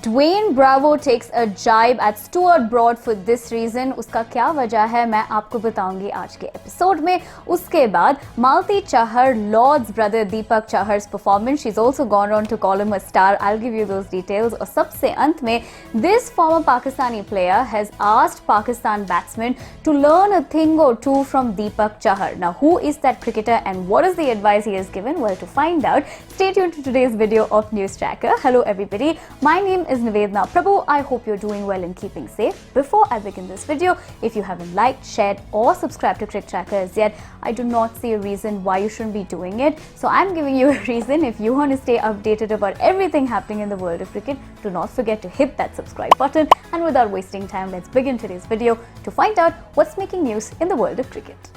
Dwayne Bravo takes a jibe at Stuart Broad for this reason. उसका क्या वजह है मैं आपको बताऊंगी आज के एपिसोड में. उसके बाद Malti Chahar Lord's brother Deepak Chahar's performance. She's also gone on to call him a star. I'll give you those details. और सबसे अंत में this former Pakistani player has asked Pakistan batsmen to learn a thing or two from Deepak Chahar. Now who is that cricketer and what is the advice he has given? Well, to find out, stay tuned to today's video of News Tracker. Hello everybody. My name is Nivedna Prabhu. I hope you're doing well and keeping safe. Before I begin this video, if you haven't liked, shared or subscribed to Cricket Tracker as yet, I do not see a reason why you shouldn't be doing it. So I'm giving you a reason. If you want to stay updated about everything happening in the world of cricket, do not forget to hit that subscribe button. And without wasting time, let's begin today's video to find out what's making news in the world of cricket.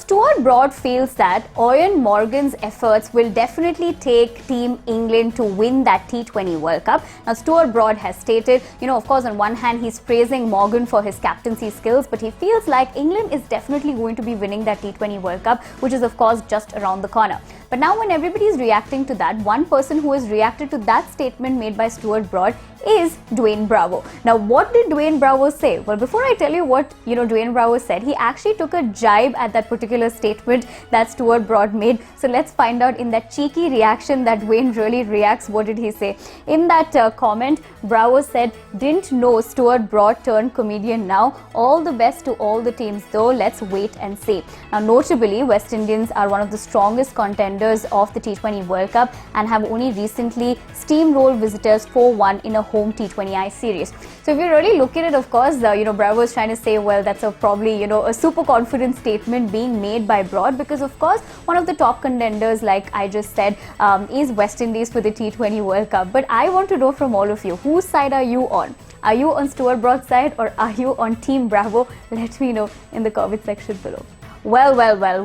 Stuart Broad feels that Eoin Morgan's efforts will definitely take Team England to win that T20 World Cup. Now, Stuart Broad has stated, of course, on one hand, he's praising Morgan for his captaincy skills, but he feels like England is definitely going to be winning that T20 World Cup, which is, of course, just around the corner. But now when everybody is reacting to that, one person who has reacted to that statement made by Stuart Broad is Dwayne Bravo. Now, what did Dwayne Bravo say? Well, before I tell you what, Dwayne Bravo said, he actually took a jibe at that particular statement that Stuart Broad made. So let's find out in that cheeky reaction that Dwayne really reacts, what did he say? In that comment, Bravo said, "Didn't know Stuart Broad turned comedian now. All the best to all the teams though. Let's wait and see." Now, notably, West Indians are one of the strongest contenders of the T20 World Cup and have only recently steamrolled visitors 4-1 in a home T20I series. So if you really look at it, of course, Bravo is trying to say, well, that's probably a super confident statement being made by Broad, because of course one of the top contenders, like I just said, is West Indies for the T20 World Cup. But I want to know from all of you, whose side are you on? Are you on Stuart Broad's side or are you on Team Bravo? Let me know in the comment section below. Well,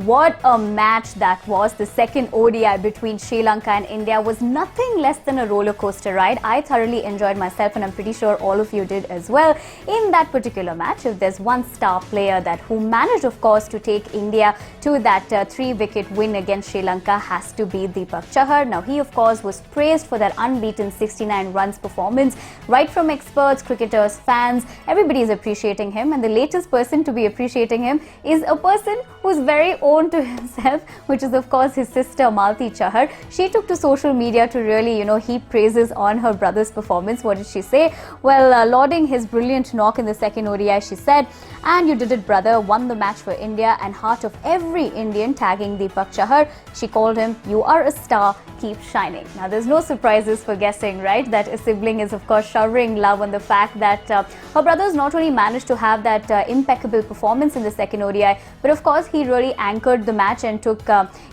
what a match that was. The second ODI between Sri Lanka and India was nothing less than a roller coaster ride. I thoroughly enjoyed myself and I'm pretty sure all of you did as well. In that particular match, if there's one star player who managed, of course, to take India to that 3-wicket win against Sri Lanka, has to be Deepak Chahar. Now, he, of course, was praised for that unbeaten 69 runs performance. Right from experts, cricketers, fans, everybody is appreciating him. And the latest person to be appreciating him is a person who's very own to himself, which is of course his sister Malti Chahar. She took to social media to really, heap praises on her brother's performance. What did she say? Well, lauding his brilliant knock in the second ODI, she said, "And you did it, brother, won the match for India and heart of every Indian," tagging Deepak Chahar. She called him, "You are a star, keep shining." Now, there's no surprises for guessing, right? That a sibling is of course showering love on the fact that her brothers not only managed to have that impeccable performance in the second ODI, but of course he really anchored the match and took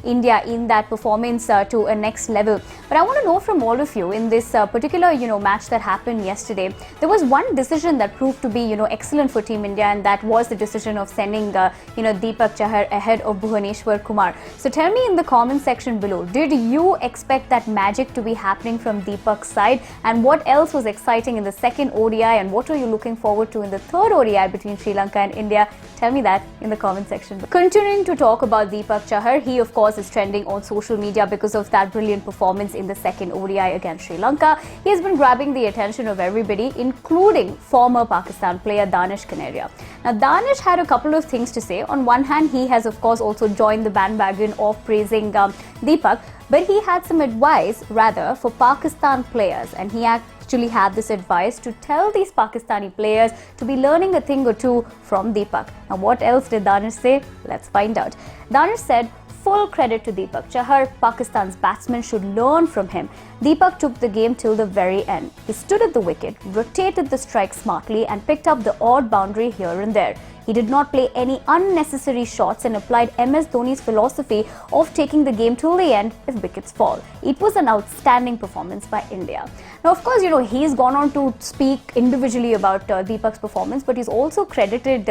India in that performance to a next level. But I want to know from all of you, in this particular match that happened yesterday, there was one decision that proved to be excellent for Team India, and that was the decision of sending Deepak Chahar ahead of Bhuvaneshwar Kumar. So tell me in the comment section below, did you expect that magic to be happening from Deepak's side, and what else was exciting in the second ODI, and what are you looking forward to in the third ODI between Sri Lanka and India? Tell me that in the comment section below. Continuing to talk about Deepak Chahar, he of course is trending on social media because of that brilliant performance in the second ODI against Sri Lanka. He has been grabbing the attention of everybody, including former Pakistan player Danish Kaneria. Now, Danish had a couple of things to say. On one hand, he has of course also joined the bandwagon of praising Deepak, but he had some advice rather for Pakistan players, and he actually had this advice to tell these Pakistani players to be learning a thing or two from Deepak. Now, what else did Danish say? Let's find out. Danish said, "Full credit to Deepak Chahar. Pakistan's batsmen should learn from him. Deepak took the game till the very end. He stood at the wicket, rotated the strike smartly and picked up the odd boundary here and there. He did not play any unnecessary shots and applied MS Dhoni's philosophy of taking the game till the end if wickets fall. It was an outstanding performance by India." Now, of course, he's gone on to speak individually about Deepak's performance, but he's also credited,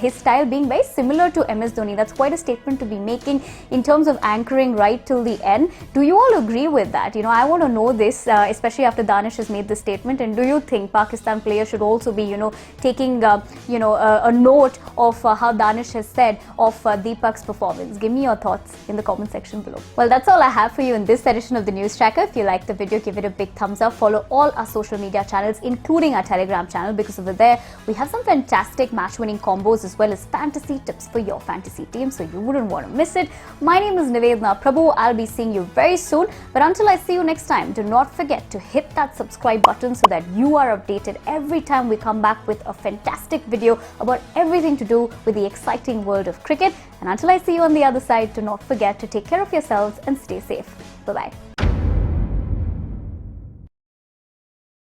his style being very similar to MS Dhoni. That's quite a statement to be making. in terms of anchoring right till the end. Do you all agree with that? You know, I want to know this, especially after Danish has made this statement. And do you think Pakistan players should also be, taking, a note of how Danish has said of Deepak's performance? Give me your thoughts in the comment section below. Well, that's all I have for you in this edition of the News Tracker. If you liked the video, give it a big thumbs up. Follow all our social media channels, including our Telegram channel, because over there we have some fantastic match-winning combos as well as fantasy tips for your fantasy team, so you wouldn't want to miss it. My name is Nivedna Prabhu. I'll be seeing you very soon. But until I see you next time, do not forget to hit that subscribe button so that you are updated every time we come back with a fantastic video about everything to do with the exciting world of cricket. And until I see you on the other side, do not forget to take care of yourselves and stay safe. Bye-bye.